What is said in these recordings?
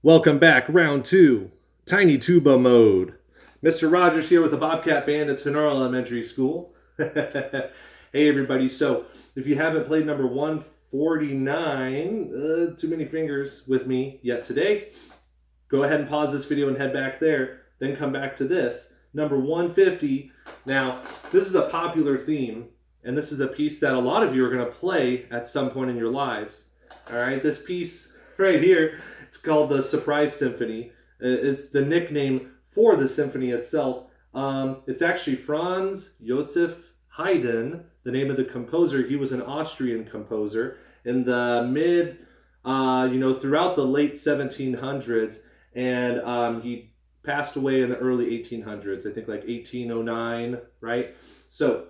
Welcome back, round two, Tiny Tuba mode. Mr. Rogers here with the Bobcat Band at Sonora Elementary School. Hey everybody, so if you haven't played number 149, too many fingers with me yet today, go ahead and pause this video and head back there, then come back to this. Number 150, now this is a popular theme, and this is a piece that a lot of you are going to play at some point in your lives. All right, this piece right here, it's called the Surprise Symphony. It's the nickname for the symphony itself. It's actually Franz Joseph Haydn, the name of the composer. He was an Austrian composer in the throughout the late 1700s, and he passed away in the early 1800s. I think like 1809, right? So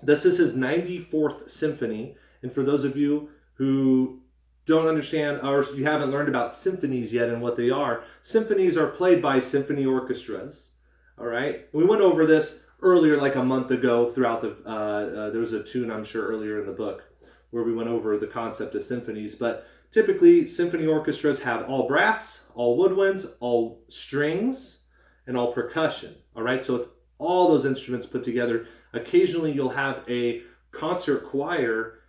this is his 94th symphony, and for those of you who don't understand or you haven't learned about symphonies yet and what they are, symphonies are played by symphony orchestras. All right, we went over this earlier, like a month ago. Throughout there was a tune, I'm sure, earlier in the book where we went over the concept of symphonies. But typically, symphony orchestras have all brass, all woodwinds, all strings, and all percussion. All right, so it's all those instruments put together. Occasionally, you'll have a concert choir,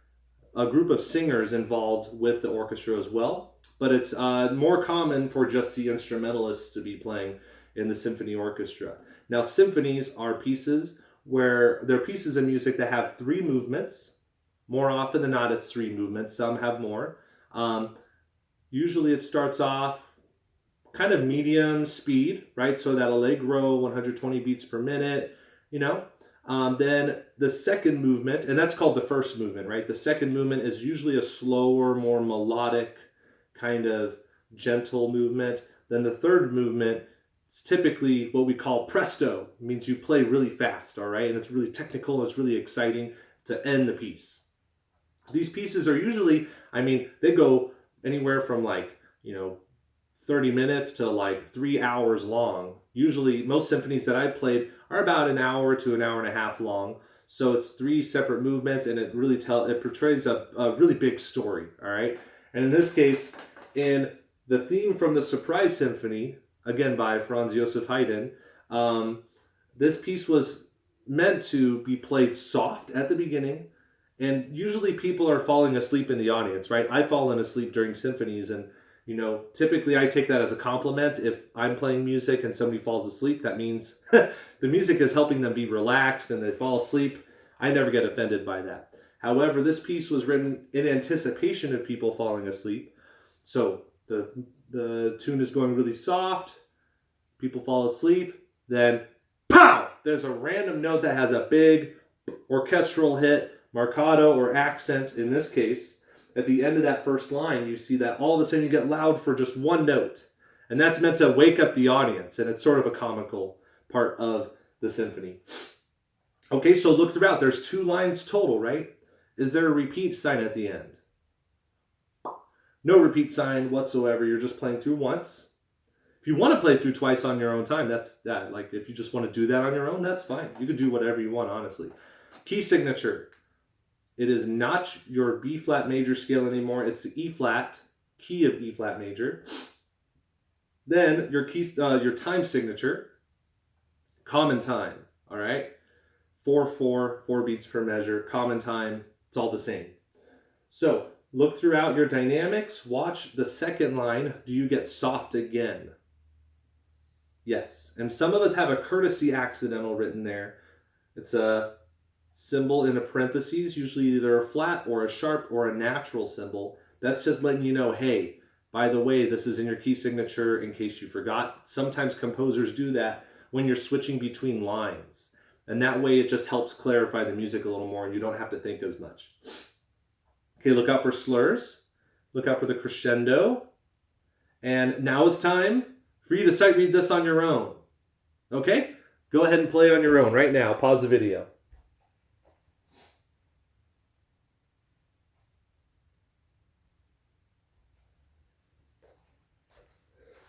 a group of singers involved with the orchestra as well, but it's more common for just the instrumentalists to be playing in the symphony orchestra. Now, symphonies are pieces where they're pieces of music that have three movements. More often than not, it's three movements. Some have more. Usually it starts off kind of medium speed, right? So that allegro, 120 beats per minute, you know. Then the second movement, and that's called the first movement, right? The second movement is usually a slower, more melodic, kind of gentle movement. Then the third movement, it's typically what we call presto. It means you play really fast, all right? And it's really technical, it's really exciting to end the piece. These pieces are usually, they go anywhere from 30 minutes to like 3 hours long. Usually, most symphonies that I played are about an hour to an hour and a half long. So it's three separate movements, and it portrays a really big story. All right, and in this case, in the theme from the Surprise Symphony, again by Franz Joseph Haydn, this piece was meant to be played soft at the beginning, and usually people are falling asleep in the audience, right? I've fallen asleep during symphonies, and typically I take that as a compliment. If I'm playing music and somebody falls asleep, that means the music is helping them be relaxed and they fall asleep. I never get offended by that. However, this piece was written in anticipation of people falling asleep. So the tune is going really soft, people fall asleep, then pow! There's a random note that has a big orchestral hit, marcato or accent in this case. At the end of that first line, you see that all of a sudden you get loud for just one note. And that's meant to wake up the audience, and it's sort of a comical part of the symphony. Okay, so look throughout. There's 2 lines total, right? Is there a repeat sign at the end? No repeat sign whatsoever. You're just playing through once. If you want to play through twice on your own time, that's that. Like, if you just want to do that on your own, that's fine. You can do whatever you want, honestly. Key signature. It is not your B flat major scale anymore. It's the E flat, key of E flat major. Then your time signature, common time. All right, 4/4 beats per measure, common time. It's all the same. So look throughout your dynamics. Watch the second line. Do you get soft again? Yes. And some of us have a courtesy accidental written there. It's a symbol in a parentheses, usually either a flat or a sharp or a natural symbol. That's just letting you know, hey, by the way, this is in your key signature in case you forgot. Sometimes composers do that when you're switching between lines. And that way it just helps clarify the music a little more and you don't have to think as much. Okay, look out for slurs. Look out for the crescendo. And now is time for you to sight read this on your own. Okay? Go ahead and play on your own right now. Pause the video.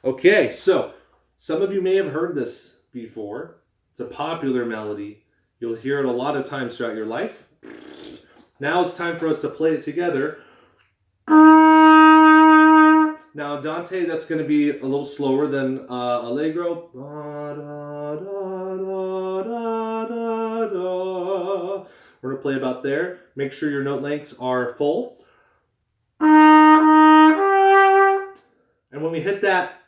Okay, so some of you may have heard this before. It's a popular melody. You'll hear it a lot of times throughout your life. Now it's time for us to play it together. Now Dante, that's going to be a little slower than Allegro. Da, da, da, da, da, da. We're going to play about there. Make sure your note lengths are full. And when we hit that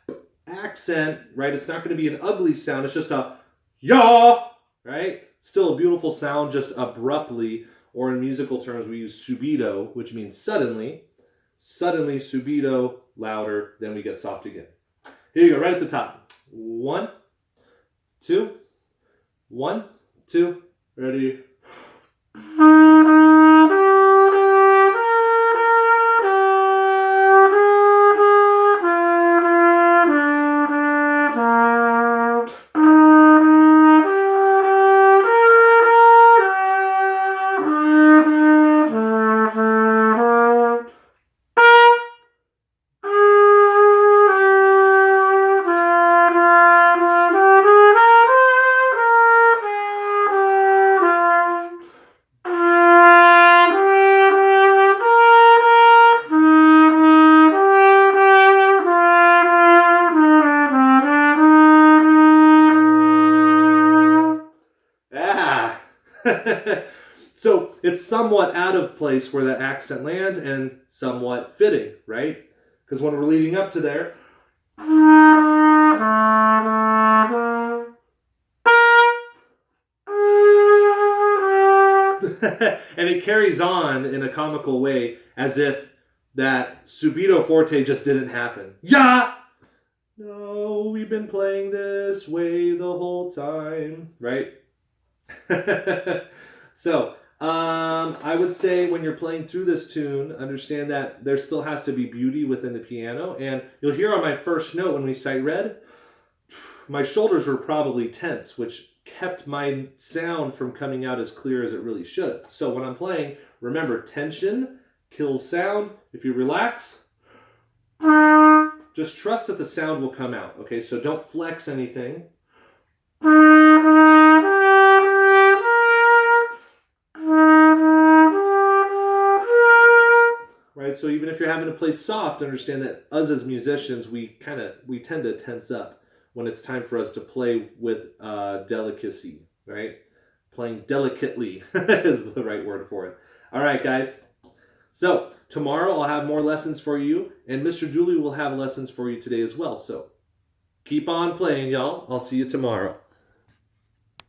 accent, right, it's not going to be an ugly sound. It's just a ya, right? Still a beautiful sound, just abruptly. Or in musical terms, we use subito, which means suddenly. Suddenly, subito, louder, then we get soft again. Here you go, right at the top. 1, 2, 1, 2, ready. So it's somewhat out of place where that accent lands and somewhat fitting, right? Because when we're leading up to there, and it carries on in a comical way as if that subito forte just didn't happen. Yeah! No, we've been playing this way the whole time, right? So, I would say when you're playing through this tune, understand that there still has to be beauty within the piano. And you'll hear on my first note when we sight read, my shoulders were probably tense, which kept my sound from coming out as clear as it really should. So when I'm playing, remember, tension kills sound. If you relax, just trust that the sound will come out. Okay, so don't flex anything. Right, so even if you're having to play soft, understand that us as musicians, we tend to tense up when it's time for us to play with delicacy, right? Playing delicately is the right word for it. All right, guys. So tomorrow I'll have more lessons for you, and Mr. Dooley will have lessons for you today as well. So keep on playing, y'all. I'll see you tomorrow.